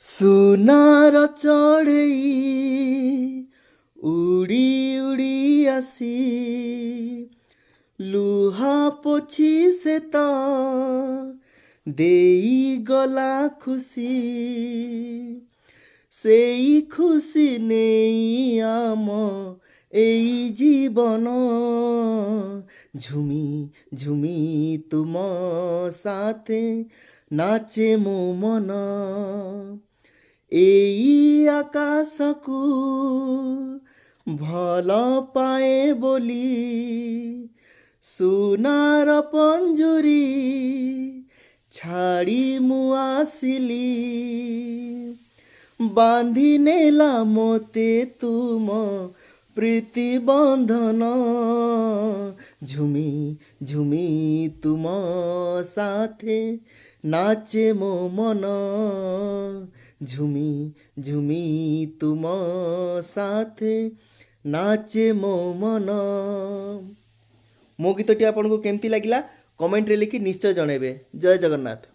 ସୁନାର ଚଢ଼େଇ ଉଡ଼ି ଉଡ଼ି ଆସି ଲୁହା ପୋଛି ସେ ତ ଦେଇଗଲା ଖୁସି। ସେଇ ଖୁସି ନେଇ ଆମ ଏଇ ଜୀବନ ঝুমি ঝুমি তুম সাথে নাচে ମୋ ମନ। ଏଇ ଆକାଶକୁ ଭଲ ପାଏ ବୋଲି ସୁନାର ପଞ୍ଜୁରୀ ଛାଡ଼ି ମୁଁ ଆସିଲି। ବାନ୍ଧି ନେଲା ମୋତେ ତୁମ प्रीति बंधन झुमी झुमी तुम साथे नाचे मो मन। झुमी झुमी तुम साथे नाचे मो मन। मो गीतटी आपको केमती लगिला कमेंट रे लिखि निश्चय जनइबे। जय जगन्नाथ।